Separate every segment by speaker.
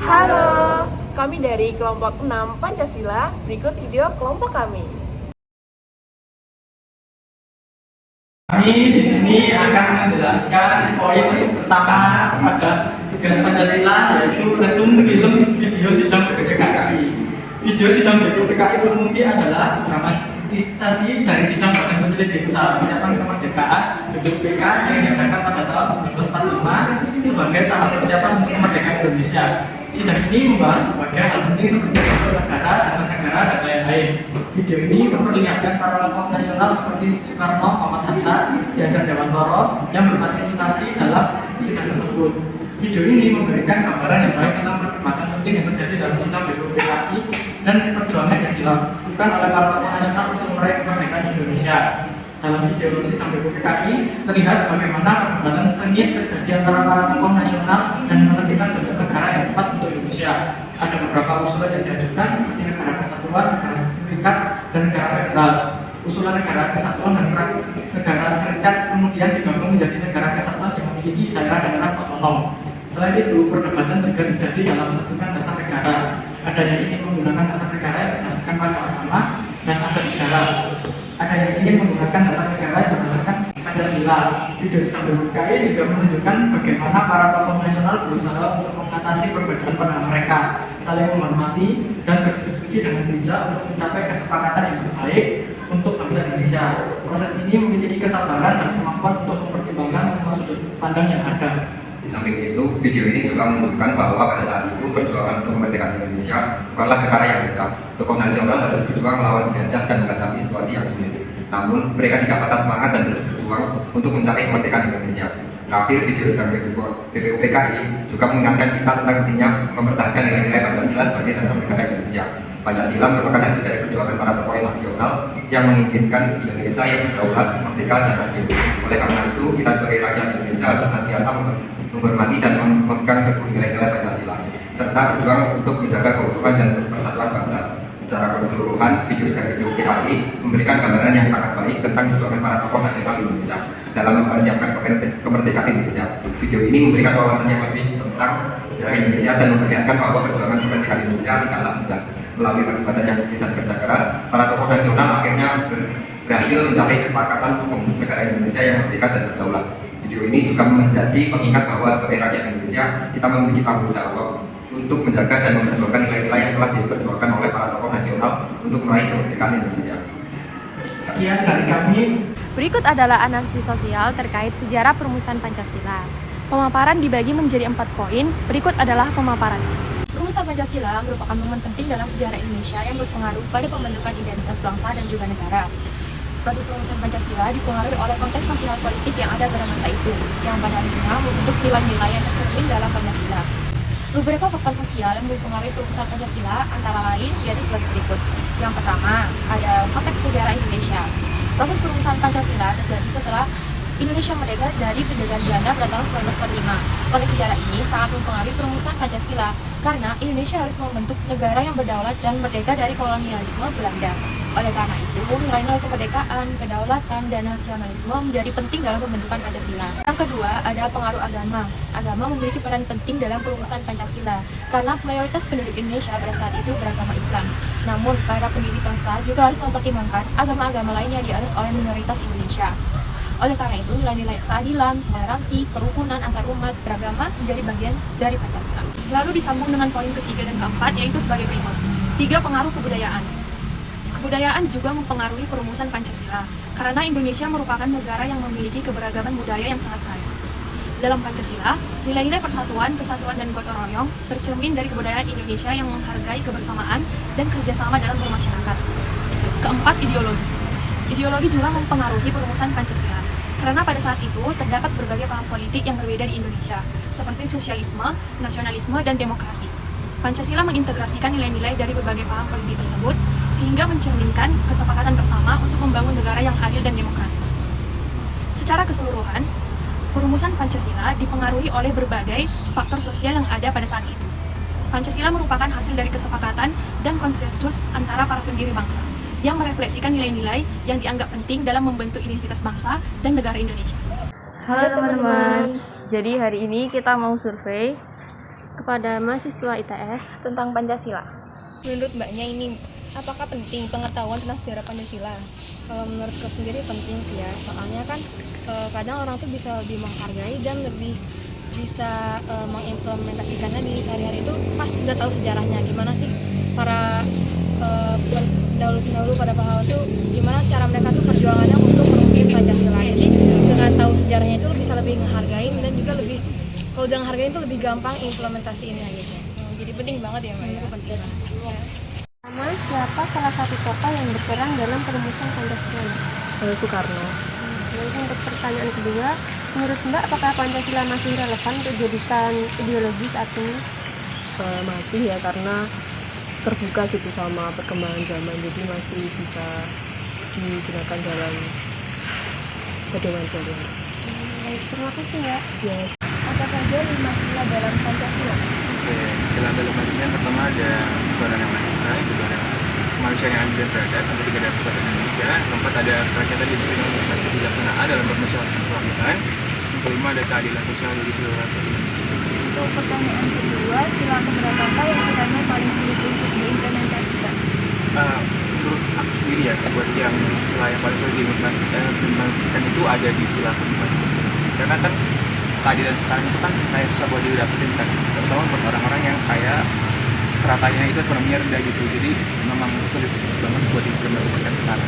Speaker 1: Halo, kami dari kelompok 6 Pancasila, berikut video kelompok kami.
Speaker 2: Kami di sini akan menjelaskan poin pertama pada tugas Pancasila, yaitu resume film video sidang BPPKI. Video sidang BPPKI Film Movie adalah dramatisasi dari sidang Badan Pemilih di Usaha Persiapan Kemerdekaan BPPK yang diadakan pada tahun 1945 sebagai tahap persiapan untuk kemerdekaan Indonesia. Sidang ini membahas berbagai hal penting seperti struktur negara, dasar negara, dan lain-lain. Video ini memperlihatkan para tokoh nasional seperti Soekarno, Muhammad Hatta, Ki Hajar Dewantara yang berpartisipasi dalam sidang tersebut. Video ini memberikan gambaran yang baik tentang perdebatan penting yang terjadi dalam sidang BPPKI dan perjuangan yang dilakukan oleh para tokoh nasional untuk meraih kemerdekaan Indonesia. Dalam video sidang BPPKI terlihat bagaimana perdebatan sengit terjadi antara para tokoh nasional dan menentukan bentuk negara yang tepat untuk Indonesia. Ada beberapa usulan yang diajukan seperti negara kesatuan, negara serikat, dan negara federal. Usulan negara kesatuan dan negara serikat kemudian digabung menjadi negara kesatuan yang memiliki daerah-daerah otonom. Selain itu, perdebatan juga terjadi dalam menentukan dasar negara. Ada yang ingin menggunakan dasar negara yang berdasarkan pada agama dan adat negara. Ada yang ingin menggunakan dasar negara yang berdasarkan Pancasila. Video sidang BPPKI juga menunjukkan bagaimana para tokoh nasional berusaha untuk mengatasi perbedaan pandangan mereka, saling menghormati dan berdiskusi dengan bijak untuk mencapai kesepakatan yang terbaik untuk bangsa Indonesia. Proses ini memiliki kesabaran dan kemampuan untuk mempertimbangkan semua sudut pandang yang ada.
Speaker 3: Di samping itu, video ini juga menunjukkan bahwa pada saat itu perjuangan untuk kemerdekaan Indonesia bukanlah perkara yang mudah. Tokoh nasional harus berjuang melawan penjajah dan menghadapi situasi yang sulit. Namun, mereka tidak patah semangat dan terus berjuang untuk mencapai kemerdekaan Indonesia. Terakhir, video sidang BPUPKI juga mengingatkan kita tentang pentingnya mempertahankan nilai-nilai Pancasila sebagai dasar negara Indonesia. Pancasila merupakan hasil dari perjuangan para tokoh nasional yang menginginkan Indonesia yang berdaulat, merdeka, dan adil. Oleh karena itu, kita sebagai rakyat Indonesia harus senantiasa menghormati dan memegang teguh nilai-nilai Pancasila, serta berjuang untuk menjaga keutuhan dan persatuan bangsa. Secara keseluruhan, video sidang BPUPKI memberikan gambaran yang sangat baik tentang perjuangan para tokoh nasional Indonesia dalam mempersiapkan kemerdekaan Indonesia. Video ini memberikan wawasan yang lebih tentang sejarah Indonesia dan memperlihatkan bahwa perjuangan kemerdekaan Indonesia tidaklah mudah. Melalui perdebatan yang sengit dan kerja keras, para tokoh nasional akhirnya berhasil mencapai kesepakatan untuk membentuk negara Indonesia yang merdeka dan berdaulat. Video ini juga menjadi pengingat bahwa sebagai rakyat Indonesia, kita memiliki tanggung jawab untuk menjaga dan memperjuangkan nilai-nilai yang telah diperjuangkan oleh para tokoh nasional untuk meraih kemerdekaan Indonesia.
Speaker 2: Sekian dari kami.
Speaker 4: Berikut adalah analisis sosial terkait sejarah perumusan Pancasila. Pemaparan dibagi menjadi 4 poin, berikut adalah pemaparannya. Perumusan Pancasila merupakan momen penting dalam sejarah Indonesia yang berpengaruh pada pembentukan identitas bangsa dan juga negara. Proses perumusan Pancasila dipengaruhi oleh konteks sosial politik yang ada pada masa itu, yang pada akhirnya membentuk nilai-nilai yang tercermin dalam Pancasila. Beberapa faktor sosial yang mempengaruhi perumusan Pancasila antara lain yaitu sebagai berikut. Yang pertama, ada konteks sejarah Indonesia. Proses perumusan Pancasila terjadi setelah Indonesia merdeka dari penjajahan Belanda pada tahun 1945. Konteks sejarah ini sangat mempengaruhi perumusan Pancasila karena Indonesia harus membentuk negara yang berdaulat dan merdeka dari kolonialisme Belanda. Oleh karena itu, nilai-nilai kemerdekaan, kedaulatan, dan nasionalisme menjadi penting dalam pembentukan Pancasila. Yang kedua, ada pengaruh agama. Agama memiliki peran penting dalam perumusan Pancasila karena mayoritas penduduk Indonesia pada saat itu beragama Islam. Namun, para pendiri bangsa juga harus mempertimbangkan agama-agama lain yang dianut oleh minoritas Indonesia. Oleh karena itu, nilai-nilai keadilan, toleransi, kerukunan antar umat beragama menjadi bagian dari Pancasila. Lalu disambung dengan poin ketiga dan keempat, yaitu sebagai berikut. 3. Pengaruh kebudayaan. Kebudayaan juga mempengaruhi perumusan Pancasila, karena Indonesia merupakan negara yang memiliki keberagaman budaya yang sangat kaya. Dalam Pancasila, nilai-nilai persatuan, kesatuan, dan gotong royong tercermin dari kebudayaan Indonesia yang menghargai kebersamaan dan kerjasama dalam bermasyarakat. Keempat, ideologi. Ideologi juga mempengaruhi perumusan Pancasila, karena pada saat itu terdapat berbagai paham politik yang berbeda di Indonesia, seperti sosialisme, nasionalisme, dan demokrasi. Pancasila mengintegrasikan nilai-nilai dari berbagai paham politik tersebut, sehingga mencerminkan kesepakatan bersama untuk membangun negara yang adil dan demokratis. Secara keseluruhan, perumusan Pancasila dipengaruhi oleh berbagai faktor sosial yang ada pada saat itu. Pancasila merupakan hasil dari kesepakatan dan konsensus antara para pendiri bangsa, yang merefleksikan nilai-nilai yang dianggap penting dalam membentuk identitas bangsa dan negara Indonesia.
Speaker 5: Halo teman-teman, jadi hari ini kita mau survei kepada mahasiswa ITS
Speaker 4: tentang Pancasila.
Speaker 6: Menurut mbaknya ini, apakah penting pengetahuan tentang sejarah Pancasila?
Speaker 7: Kalau menurutku sendiri penting sih ya, soalnya kan kadang orang tuh bisa lebih menghargai dan lebih bisa mengimplementasikannya di sehari-hari itu pas udah tahu sejarahnya gimana sih para pendahulu pada pahlawan tuh gimana cara mereka tuh perjuangannya untuk merumuskan Pancasila. Jadi dengan tahu sejarahnya itu bisa lebih menghargai dan juga lebih kalau udah menghargai itu lebih gampang implementasiinnya gitu.
Speaker 6: Jadi penting banget ya mbak ya?
Speaker 7: Penting banget.
Speaker 5: Pertama, siapa salah satu tokoh yang berperan dalam perumusan Pancasila?
Speaker 1: Soekarno.
Speaker 5: Lalu untuk pertanyaan kedua, menurut Mbak apakah Pancasila masih relevan untuk dijadikan ideologi saat ini?
Speaker 1: Masih ya, karena terbuka gitu sama perkembangan zaman, jadi masih bisa digunakan dalam pedoman sehari-hari.
Speaker 5: Baik, terima kasih Mbak.
Speaker 1: Ya.
Speaker 4: Apa saja 5 sila dalam Pancasila?
Speaker 8: Oke, sila dalam Pancasila yang pertama ada ketuhanan yang maha esa, yang kedua ada kemanusiaan yang adil dan beradab, yang ketiga ada persatuan Indonesia, yang keempat ada kerakyatan yang beriman dan kebijaksanaan dalam bermusyawarah dan kerukunan, yang kelima ada keadilan sosial bagi seluruh rakyat Indonesia.
Speaker 4: Untuk pertanyaan kedua, sila keberapa yang kiranya paling sulit untuk diimplementasikan?
Speaker 8: Menurut aku sendiri ya, buat yang sila yang paling sulit diimplementasikan itu ada di sila kelima, karena kan keadilan sekarang itu kan kayak susah buat didapetin kan, terutama buat orang-orang yang kayak stratanya itu ekonominya rendah gitu, jadi memang sulit banget buat diimplementasikan sekarang.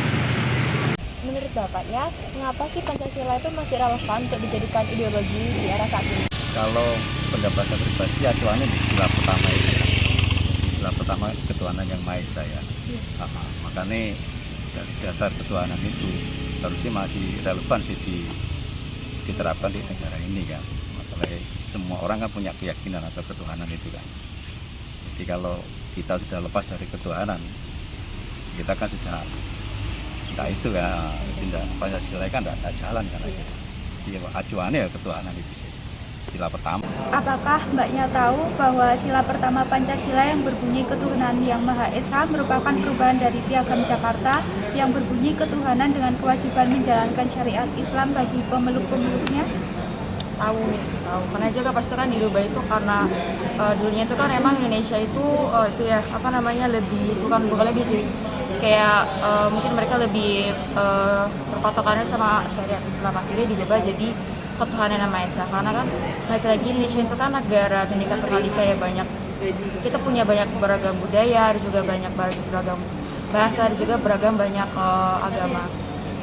Speaker 4: Menurut Bapak ya, mengapa sih Pancasila itu masih relevan untuk dijadikan ideologi di era saat ini?
Speaker 9: Kalau pendapat saya pribadi acuannya di sila pertama itu ya. Sila pertama ketuhanan yang maha esa ya. Makanya dari dasar ketuhanan itu harusnya masih relevan sih diterapkan di negara ini kan. Masalahnya semua orang kan punya keyakinan atau ketuhanan itu kan. Jadi kalau kita sudah lepas dari ketuhanan, kita kan sudah tidak itu ya, tidak Pancasila kan tidak jalan kan. Jadi acuannya ya ketuhanan itu sih. Sila pertama.
Speaker 4: Apakah Mbaknya tahu bahwa sila pertama Pancasila yang berbunyi ketuhanan yang Maha Esa merupakan perubahan dari Piagam Jakarta yang berbunyi ketuhanan dengan kewajiban menjalankan syariat Islam bagi pemeluk-pemeluknya?
Speaker 1: Tahu. Karena juga pasti kan dirubah itu karena dulunya itu kan emang Indonesia itu ya apa namanya bukan lebih sih, kayak mungkin mereka lebih berpatokannya sama syariat Islam, akhirnya dirubah jadi ketuhanan yang Maha Esa. Karena kan lagi-lagi Indonesia itu kan negara Bhinneka Tunggal Ika ya, banyak kita punya banyak beragam budaya, juga banyak beragam bahasa, dan juga beragam banyak agama.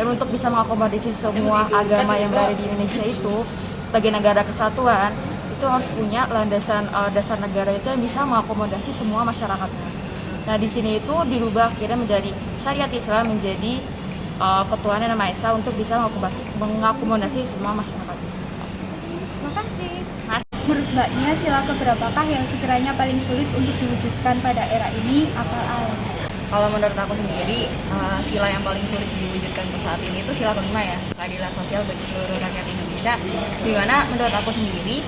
Speaker 1: Dan untuk bisa mengakomodasi semua agama yang berada di Indonesia itu sebagai negara kesatuan, itu harus punya landasan dasar negara itu yang bisa mengakomodasi semua masyarakatnya. Nah di sini itu dirubah akhirnya menjadi syariat Islam, menjadi ketuhanan yang Maha Esa untuk bisa mengakomodasi semua masyarakat.
Speaker 4: Terima kasih. Menurut Mbaknya sila keberapakah yang sekiranya paling sulit untuk diwujudkan pada era ini? Apa alasannya?
Speaker 6: Kalau menurut aku sendiri, sila yang paling sulit diwujudkan untuk saat ini itu sila kelima ya, keadilan sosial bagi seluruh rakyat Indonesia. Dimana menurut aku sendiri,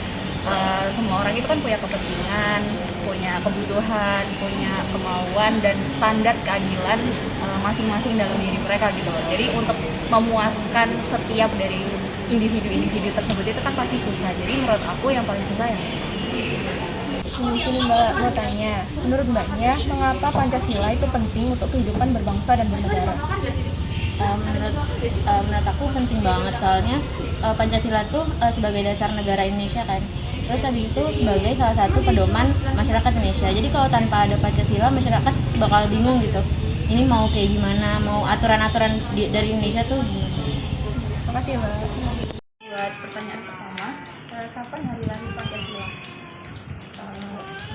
Speaker 6: semua orang itu kan punya kepentingan, punya kebutuhan, punya kemauan dan standar keadilan masing-masing dalam diri mereka gitu loh. Jadi untuk memuaskan setiap dari individu-individu tersebut itu kan pasti susah. Jadi menurut aku yang paling susah ya.
Speaker 4: Mungkin Mbak mau tanya, menurut Mbaknya mengapa Pancasila itu penting untuk kehidupan berbangsa dan bernegara?
Speaker 7: Menurut aku penting banget, soalnya Pancasila itu sebagai dasar negara Indonesia kan. Terus habis itu sebagai salah satu pedoman masyarakat Indonesia. Jadi kalau tanpa ada Pancasila, masyarakat bakal bingung gitu. Ini mau kayak gimana, mau aturan-aturan dari Indonesia tuh gimana.
Speaker 4: Terima kasih Mbak. Buat pertanyaan pertama, kapan hari lahir Pancasila?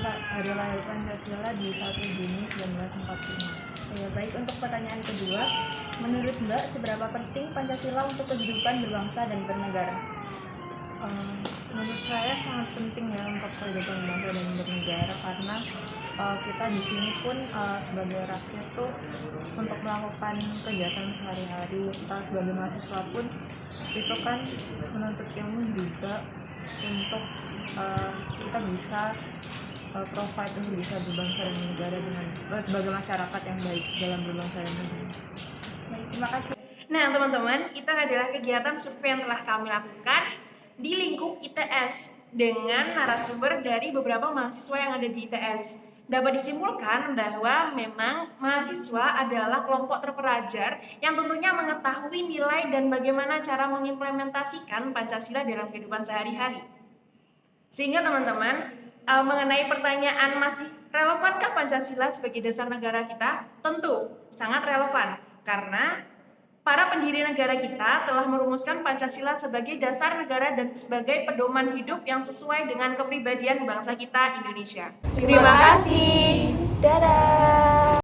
Speaker 1: Hari lahir Pancasila di 1 Juni 1945.
Speaker 4: Ya, baik, untuk pertanyaan kedua, menurut Mbak seberapa penting Pancasila untuk kehidupan berbangsa dan bernegara?
Speaker 1: Menurut saya sangat penting ya untuk kehidupan bangsa dan bernegara, karena kita di sini pun sebagai rakyat tuh untuk melakukan kegiatan sehari-hari, kita sebagai mahasiswa pun itu kan menuntut ilmu juga untuk kita bisa provide untuk bisa berbangsa dan bernegara dengan sebagai masyarakat yang baik dalam berbangsa dan bernegara.
Speaker 4: Baik, terima kasih.
Speaker 10: Nah teman-teman, itu adalah kegiatan survei yang telah kami lakukan di lingkup ITS. dengan narasumber dari beberapa mahasiswa yang ada di ITS. Dapat disimpulkan bahwa memang mahasiswa adalah kelompok terpelajar yang tentunya mengetahui nilai dan bagaimana cara mengimplementasikan Pancasila dalam kehidupan sehari-hari. Sehingga teman-teman, mengenai pertanyaan masih relevankah Pancasila sebagai dasar negara kita? Tentu sangat relevan, karena para pendiri negara kita telah merumuskan Pancasila sebagai dasar negara dan sebagai pedoman hidup yang sesuai dengan kepribadian bangsa kita Indonesia.
Speaker 4: Terima kasih. Dadah.